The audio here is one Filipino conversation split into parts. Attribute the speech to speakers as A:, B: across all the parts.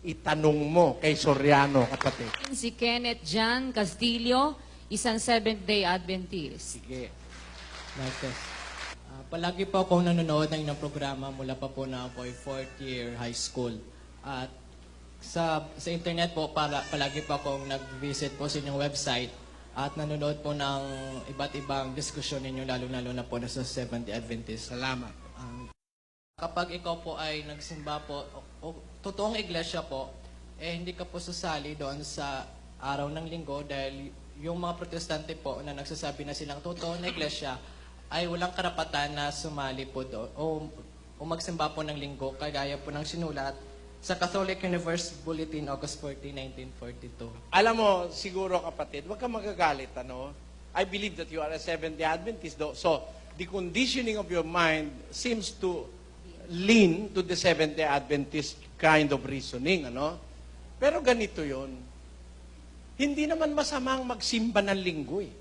A: itanong mo kay Soriano, kapatid.
B: Si Kenneth Jan Castillo, isang Seventh-day Adventist.
A: Sige.
C: Martes. Palagi po akong nanonood ng inyong programa mula pa po na ako ay fourth year high school. At sa internet po, palagi po akong nag-visit po sa inyong website at nanonood po ng iba't ibang diskusyon ninyo, lalo-lalo na po na sa Seventh-day Adventist.
A: Salamat.
C: Kapag ikaw po ay nagsimba po, o totoong iglesia po, hindi ka po susali doon sa araw ng linggo dahil yung mga protestante po na nagsasabi na silang totoo na iglesia ay walang karapatan na sumali po doon o magsimba po ng linggo kagaya po ng sinulat sa Catholic Universe Bulletin, August 14, 1942.
A: Alam mo, siguro kapatid, huwag kang magagalit, ano? I believe that you are a Seventh-day Adventist, though. So, the conditioning of your mind seems to lean to the Seventh-day Adventist kind of reasoning, ano? Pero ganito yon. Hindi naman masamang magsimba ng linggo, eh.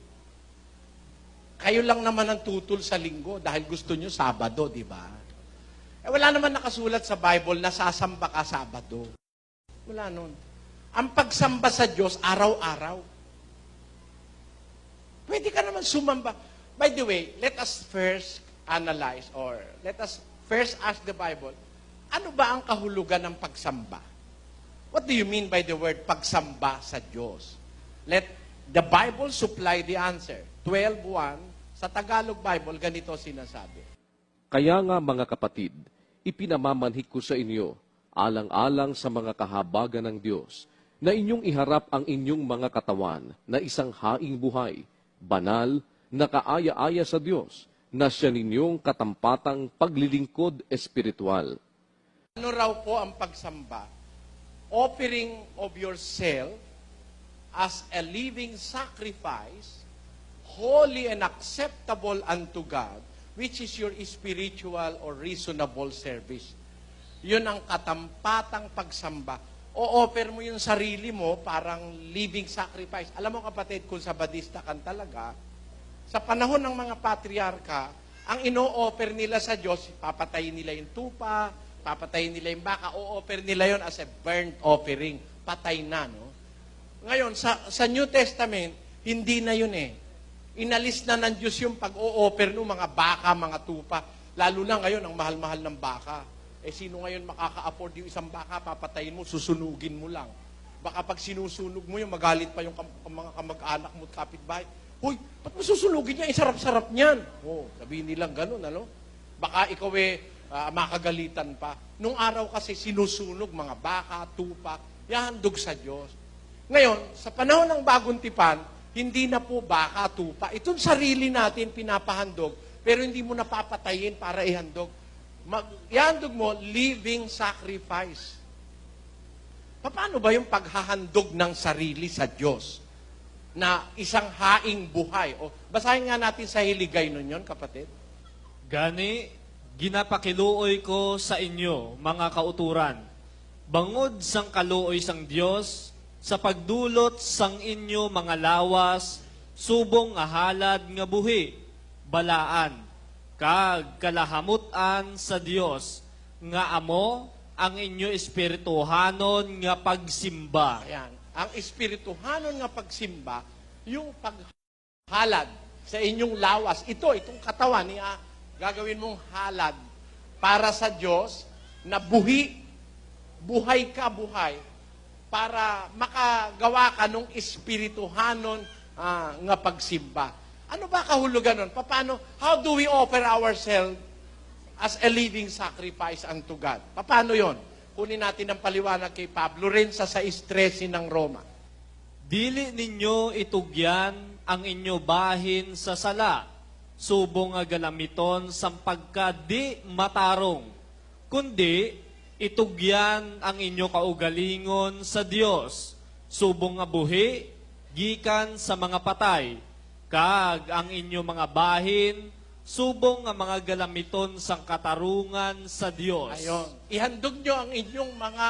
A: Kayo lang naman ang tutol sa linggo dahil gusto nyo Sabado, di ba? Wala naman nakasulat sa Bible na sasamba ka Sabado. Wala nun. Ang pagsamba sa Diyos, araw-araw. Pwede ka naman sumamba. By the way, let us first analyze or let us first ask the Bible, ano ba ang kahulugan ng pagsamba? What do you mean by the word pagsamba sa Diyos? Let the Bible supply the answer. 12:1, sa Tagalog Bible, ganito sinasabi.
D: Kaya nga mga kapatid, ipinamamanhik ko sa inyo, alang-alang sa mga kahabagan ng Diyos, na inyong iharap ang inyong mga katawan na isang haing buhay, banal, nakaaya-aya sa Diyos, na siya ninyong katampatang paglilingkod espiritual.
A: Ano raw po ang pagsamba? Offering of yourself as a living sacrifice, holy and acceptable unto God, which is your spiritual or reasonable service. Yun ang katampatang pagsamba. O-offer mo yung sarili mo parang living sacrifice. Alam mo kapatid, kung sabadista ka talaga, sa panahon ng mga patriarka, ang ino-offer nila sa Diyos, papatayin nila yung tupa, papatayin nila yung baka, o-offer nila yon as a burnt offering. Patay na, no? Ngayon, sa New Testament, hindi na yun eh. Inalis na ng Diyos yung pag-o-offer ng mga baka, mga tupa. Lalo na ngayon, ang mahal-mahal ng baka. Eh, sino ngayon makaka-afford yung isang baka, papatayin mo, susunugin mo lang. Baka pag sinusunog mo yung magalit pa yung mga kamag-anak mo at kapitbahay. Hoy, ba't mo susunugin niya? Sarap-sarap niyan. Oh, sabihin nilang ganun, ano? Baka ikaw makagalitan pa. Nung araw kasi sinusunog mga baka, tupa, yahandog sa Diyos. Ngayon, sa panahon ng bagong tipan, hindi na po baka, tupa. Itong sarili natin pinapahandog, pero hindi mo napapatayin para ihandog. Ihandog mo, living sacrifice. Paano ba yung paghahandog ng sarili sa Diyos? Na isang haing buhay. O, basahin nga natin sa Hiligay nun yun, kapatid.
E: Gani, ginapakiluoy ko sa inyo, mga kauturan, bangod sang kaluoy sang Diyos, sa pagdulot sang inyo mga lawas, subong nga halad nga buhi, balaan, kag kalahamutan sa Dios, nga amo ang inyo espirituhanon nga pagsimba.
A: Ayan. Ang espirituhanon nga pagsimba, yung paghalad sa inyong lawas. Itong katawan niya, gagawin mong halad para sa Diyos na buhay ka, para makagawa ka ng espirituhanon nga pagsimba. Ano ba kahulugan nun? How do we offer ourselves as a living sacrifice unto God? Paano yon? Kunin natin ang paliwanag kay Pablo rin sa 6:13 ng Roma.
E: Dili ninyo itugyan ang inyo bahin sa sala, subong nga galamiton sa pagka-di matarong, kundi itugyan ang inyo kaugalingon sa Dios, subong nga buhi, gikan sa mga patay, kag ang inyo mga bahin, subong nga mga galamiton sang katarungan sa Dios.
A: Ayon. Ihandog nyo ang inyong mga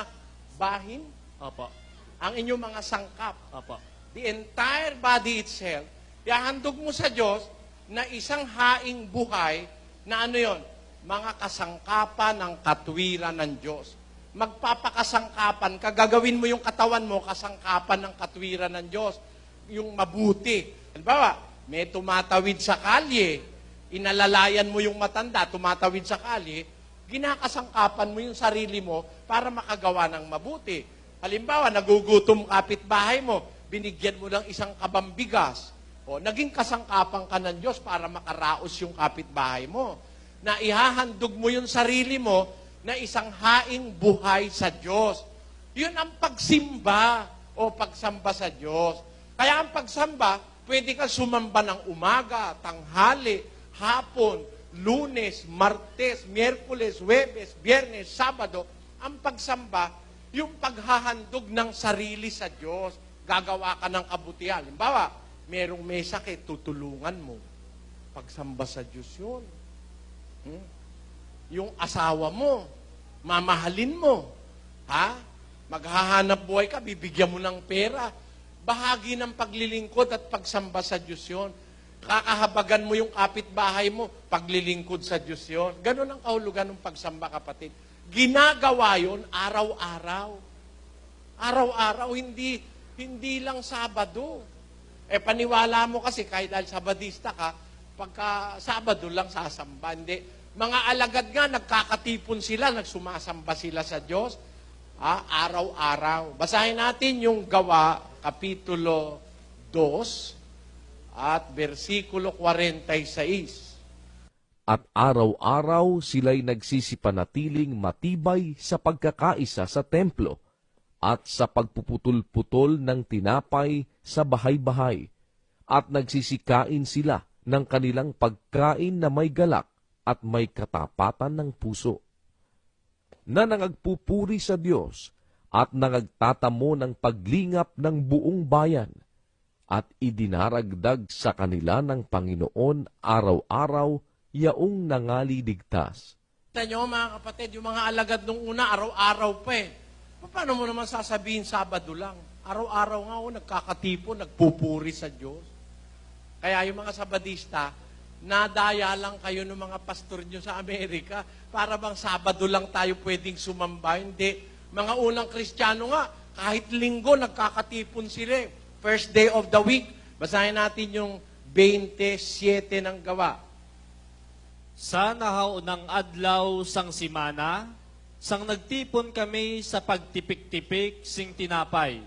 A: bahin,
E: Opo.
A: ang inyong mga sangkap.
E: Opo.
A: The entire body itself, ihandog mo sa Diyos na isang haing buhay na ano yon? Mga kasangkapan ng katwiran ng Diyos. magpapakasangkapan ka, gagawin mo yung katawan mo kasangkapan ng katwiran ng Diyos, yung mabuti. Halimbawa, may tumatawid sa kalye, inalalayan mo yung matanda, tumatawid sa kalye, ginakasangkapan mo yung sarili mo para makagawa ng mabuti. Halimbawa, nagugutom kapitbahay mo, binigyan mo ng isang kabambigas, o naging kasangkapan ka ng Diyos para makaraos yung kapitbahay mo. Na ihahandog mo yung sarili mo na isang haing buhay sa Diyos. Yun ang pagsimba o pagsamba sa Diyos. Kaya ang pagsamba, pwede ka sumamba ng umaga, tanghali, hapon, Lunes, Martes, Miyerkules, Huwebes, Biyernes, Sabado. Ang pagsamba, yung paghahandog ng sarili sa Diyos. Gagawa ka ng kabutihan. Halimbawa, merong may sakit, tutulungan mo. Pagsamba sa Diyos yun. Yung asawa mo, mamahalin mo. Ha? Maghahanap buhay ka, bibigyan mo ng pera. Bahagi ng paglilingkod at pagsamba sa Diyos yun. Kakahabagan mo yung kapitbahay mo, paglilingkod sa Diyos yun. Ganon ang kahulugan ng pagsamba, kapatid. Ginagawa yun araw-araw. Araw-araw, hindi lang Sabado. Paniwala mo kasi kahit dahil Sabadista ka, pagka Sabado lang sasamba. Hindi. Mga alagad nga, nagkakatipon sila, nagsumasamba sila sa Diyos. Araw-araw. Basahin natin yung Gawa, Kapitulo 2, at versikulo 46.
D: At araw-araw sila'y nagsisipanatiling matibay sa pagkakaisa sa templo at sa pagpuputol-putol ng tinapay sa bahay-bahay, at nagsisikain sila ng kanilang pagkain na may galak at may katapatan ng puso, na nangagpupuri sa Diyos at nangagtatamo ng paglingap ng buong bayan, at idinaragdag sa kanila ng Panginoon araw-araw yaong nangaliligtas.
A: Kita nyo, mga kapatid, yung mga alagad nung una, araw-araw pa eh. Paano mo naman sasabihin Sabado lang? Araw-araw nga nagkakatipon, nagpupuri sa Diyos. Kaya yung mga Sabadista, nadaya lang kayo ng mga pastor nyo sa Amerika para bang Sabado lang tayo pwedeng sumamba. Hindi. Mga unang Kristiyano nga, kahit linggo, nagkakatipon sila. First day of the week. Basahin natin yung 27 ng Gawa.
E: Sa nahaunang adlaw sang simana, sang nagtipon kami sa pagtipik-tipik sing tinapay.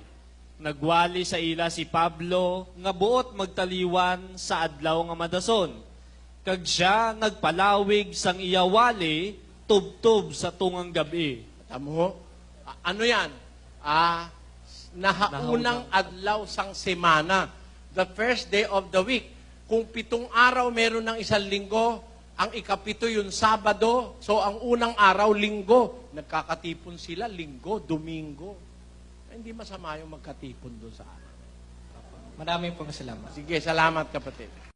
E: Nagwali sa ila si Pablo, nga buot magtaliwan sa adlaw nga madason. Kag siya nagpalawig sang iyawali, tubtob sa tungang gabi.
A: Tamo, ano yan? Nahaunang adlaw sang semana. The first day of the week. Kung 7 araw meron ng isang linggo, ang ikapito yung Sabado. So, ang unang araw, linggo. Nagkakatipon sila, linggo, domingo. Hindi masama yung magkatipon doon sa araw.
C: Maraming pong salamat.
A: Sige, salamat kapatid.